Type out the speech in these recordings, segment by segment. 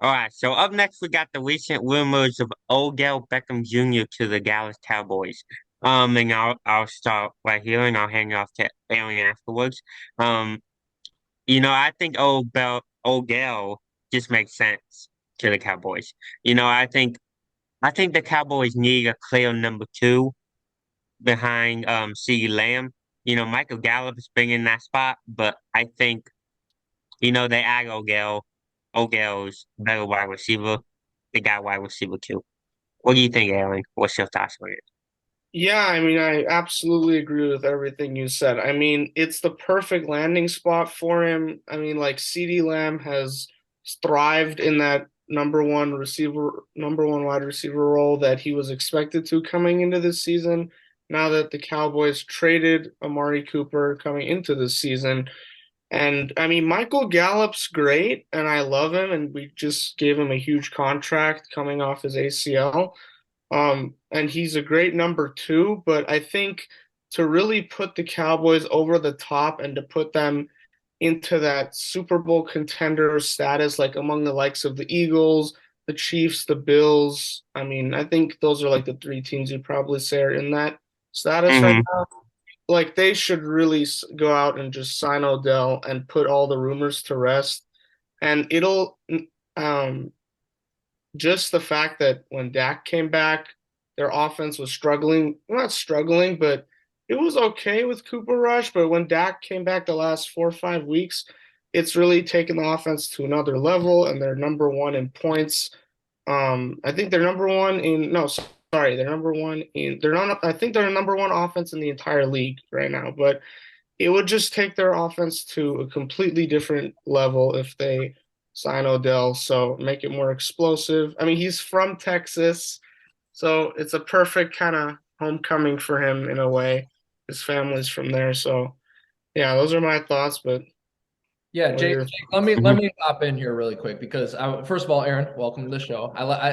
All right, so up next we got the recent rumors of Odell Beckham Jr. to the Dallas Cowboys. And I'll start right here and I'll hand it off to Aaron afterwards. Um, I think Odell just makes sense to the Cowboys. I think the Cowboys need a clear number two behind CeeDee Lamb. Michael Gallup's been in that spot, but I think they add Odell. Odell's better wide receiver. They got wide receiver too. What do you think, Aaron? What's your thoughts on it? Yeah, I mean, I absolutely agree with everything you said. I mean, it's the perfect landing spot for him. I mean, like CeeDee Lamb has thrived in that number one wide receiver role that he was expected to coming into this season. Now that the Cowboys traded Amari Cooper coming into this season. And I mean, Michael Gallup's great, and I love him, and we just gave him a huge contract coming off his ACL. And he's a great number two, but I think to really put the Cowboys over the top and to put them into that Super Bowl contender status, like among the likes of the Eagles, the Chiefs, the Bills. I mean, I think those are like the three teams you'd probably say are in that status right Hmm. now. Like they should really go out and just sign Odell and put all the rumors to rest. And it'll um just the fact that when Dak came back, their offense was struggling. Well, not struggling, but it was okay with Cooper Rush. But when Dak came back the last 4 or 5 weeks, it's really taken the offense to another level, and they're number one in points. I think they're number one in no, sorry, they're number one in they're not. I think they're number one offense in the entire league right now. But it would just take their offense to a completely different level if they sign Odell, so make it more explosive. I mean, he's from Texas, so it's a perfect kind of homecoming for him in a way. His family's from there, so yeah, those are my thoughts. But Yeah, what are Jake, your Jake, let me Hmm. let me hop in here really quick because first of all, Aaron, welcome to the show.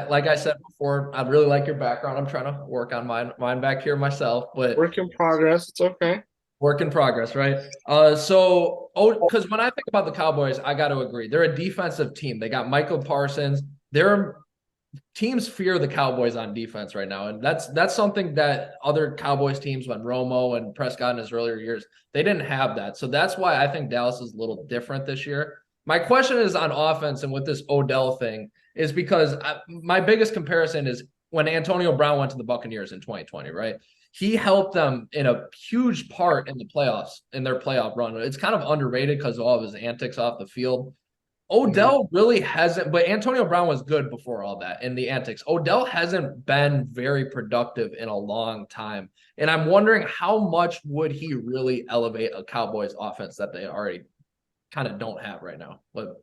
Like I said before, I really like your background. I'm trying to work on mine back here myself, but work in progress? It's okay. work in progress, right? Because when I think about the Cowboys, I got to agree, they're a defensive team. They got Michael Parsons. They're teams fear the Cowboys on defense right now, and that's something that other Cowboys teams, when Romo and Prescott in his earlier years, they didn't have that. So that's why I think Dallas is a little different this year. My question is on offense and with this Odell thing is because my biggest comparison is when Antonio Brown went to the Buccaneers in 2020, right? He helped them in a huge part in the playoffs, in their playoff run. It's kind of underrated because of all of his antics off the field. Mhm. Odell really hasn't, but Antonio Brown was good before all that in the antics. Odell hasn't been very productive in a long time. And I'm wondering how much would he really elevate a Cowboys offense that they already kind of don't have right now. But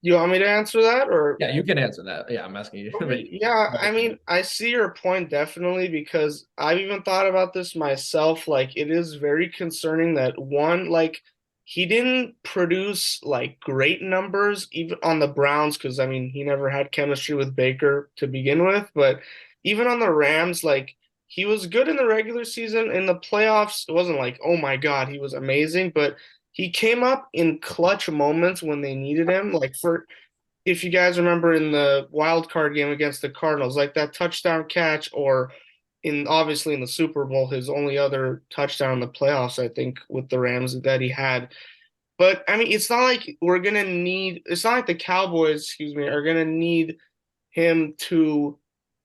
You want me to answer that, or yeah, you can answer that. Yeah, I'm asking you. okay, yeah, I mean, I see your point definitely because I've even thought about this myself. Like, it is very concerning that one, like, he didn't produce like great numbers even on the Browns because I mean, he never had chemistry with Baker to begin with, but even on the Rams, like, he was good in the regular season. In the playoffs, it wasn't like, oh my God, he was amazing, but he came up in clutch moments when they needed him. Like, for if you guys remember in the wild card game against the Cardinals, like that touchdown catch, or in obviously in the Super Bowl, his only other touchdown in the playoffs, I think, with the Rams that he had. But I mean, it's not like it's not like the Cowboys, excuse me, are gonna need him to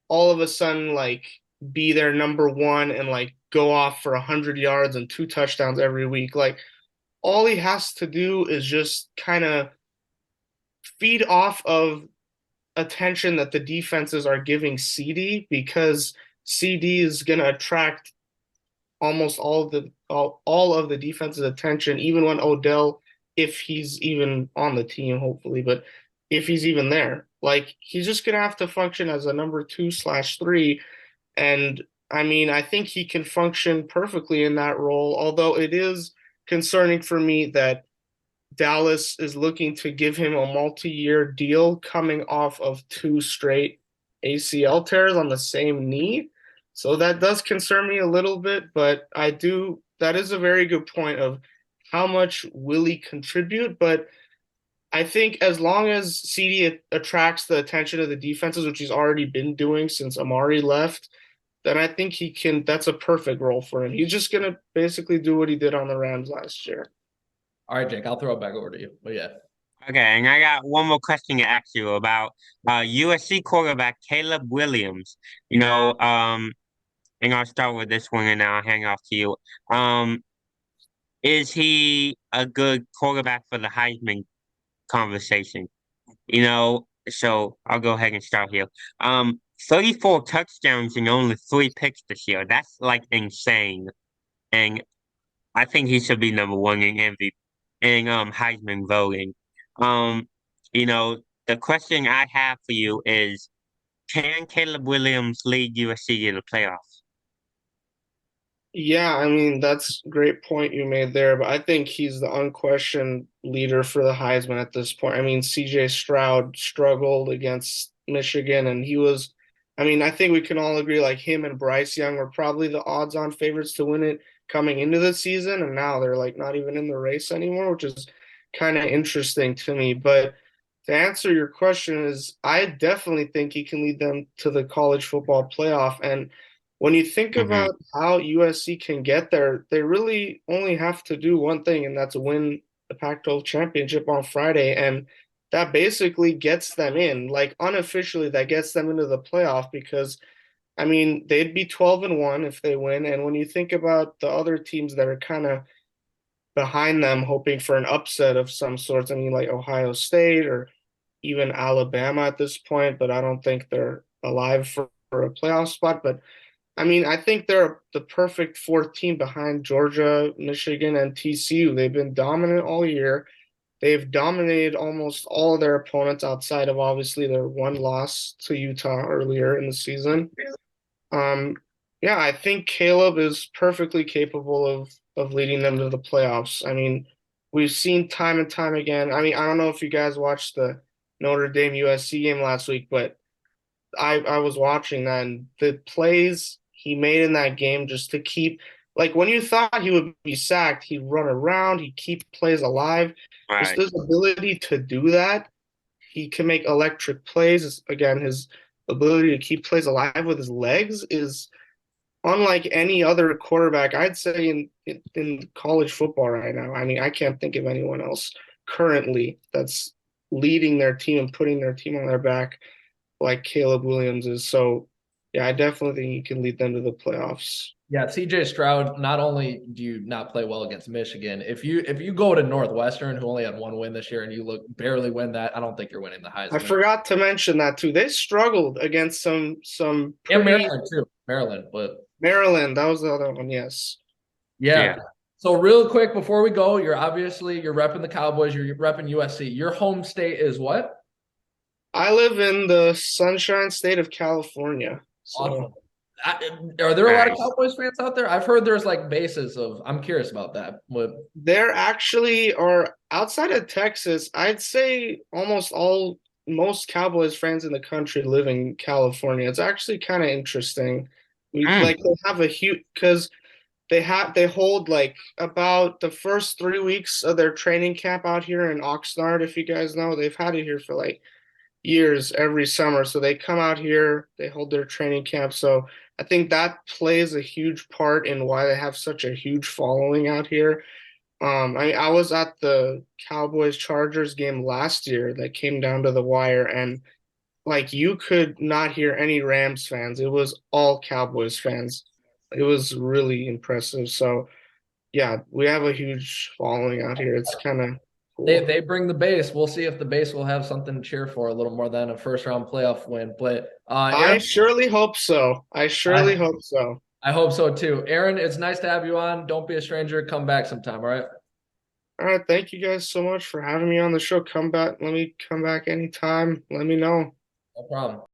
all of a sudden like be their number one and like go off for 100 yards and two touchdowns every week. Like all he has to do is just kind of feed off of attention that the defenses are giving CD because CD is going to attract almost all of the defense's attention, even when Odell, if he's even on the team, hopefully, but if he's even there, like he's just going to have to function as a number two/three. And I mean, I think he can function perfectly in that role, although it is concerning for me that Dallas is looking to give him a multi-year deal coming off of two straight ACL tears on the same knee. So that does concern me a little bit, but that is a very good point of how much will he contribute, but I think as long as CD attracts the attention of the defenses, which he's already been doing since Amari left, then I think he can. That's a perfect role for him. He's just gonna basically do what he did on the Rams last year. All right, Jake, I'll throw it back over to you. But yeah. Okay, and I got one more question to ask you about USC quarterback Caleb Williams. You know, and I'll start with this one and then I'll hang off to you. Um, is he a good quarterback for the Heisman conversation? So I'll go ahead and start here. 34 touchdowns and only 3 picks this year. That's like insane. And I think he should be number one in MVP in Heisman voting. Um, you know, the question I have for you is, can Caleb Williams lead USC to the playoffs? Yeah, I mean, that's a great point you made there, but I think he's the unquestioned leader for the Heisman at this point. I mean, CJ Stroud struggled against Michigan, and I mean, I think we can all agree like him and Bryce Young were probably the odds-on favorites to win it coming into the season, and now they're like not even in the race anymore, which is kind of interesting to me. But to answer your question is I definitely think he can lead them to the college football playoff. And when you think Hmm. about how USC can get there, they really only have to do one thing, and that's win the Pac-12 championship on Friday. And that basically gets them in. Like unofficially, that gets them into the playoff because I mean, they'd be 12-1 if they win. And when you think about the other teams that are kind of behind them, hoping for an upset of some sorts, I mean, like Ohio State or even Alabama at this point, but I don't think they're alive for a playoff spot. But I mean, I think they're the perfect fourth team behind Georgia, Michigan, and TCU. They've been dominant all year. They've dominated almost all of their opponents outside of obviously their one loss to Utah earlier in the season. Um, yeah, I think Caleb is perfectly capable of leading them to the playoffs. I mean, we've seen time and time again. I mean, I don't know if you guys watched the Notre Dame USC game last week, but I was watching that and the plays he made in that game just to keep like when you thought he would be sacked, he'd run around, he'd keep plays alive. Just Right. his ability to do that, he can make electric plays. Again, his ability to keep plays alive with his legs is unlike any other quarterback, I'd say in college football right now. I mean, I can't think of anyone else currently that's leading their team and putting their team on their back like Caleb Williams is. So, yeah, I definitely think he can lead them to the playoffs. Yeah, CJ Stroud, not only do you not play well against Michigan, if you go to Northwestern, who only had one win this year, and you look barely win that, I don't think you're winning the I Heisman. forgot to mention that too. They struggled against some And pretty Maryland too. Maryland, but Maryland. That was the other one, yes. yeah. Yeah. So real quick before we go, you're repping the Cowboys, you're repping USC. Your home state is what? I live in the Sunshine State of California. So Awesome. Are there a lot of Nice. Cowboys fans out there? I've heard there's like bases of. I'm curious about that. What? there actually are outside of Texas, I'd say most Cowboys fans in the country live in California. It's actually kind of interesting. We Mm, like they have a huge because they hold like about the first 3 weeks of their training camp out here in Oxnard, if you guys know. They've had it here for like years every summer. So they come out here, they hold their training camp. So I think that plays a huge part in why they have such a huge following out here. I was at the Cowboys Chargers game last year that came down to the wire, and like you could not hear any Rams fans. It was all Cowboys fans. It was really impressive. So yeah, we have a huge following out here. It's kind of They cool. they bring the base. We'll see if the base will have something to cheer for a little more than a first round playoff win. But I Aaron, surely hope so. I surely I hope so. I hope so too. Aaron, it's nice to have you on. Don't be a stranger. Come back sometime. All right. All right, thank you guys so much for having me on the show. Come back. Let me come back anytime. Let me know. No problem.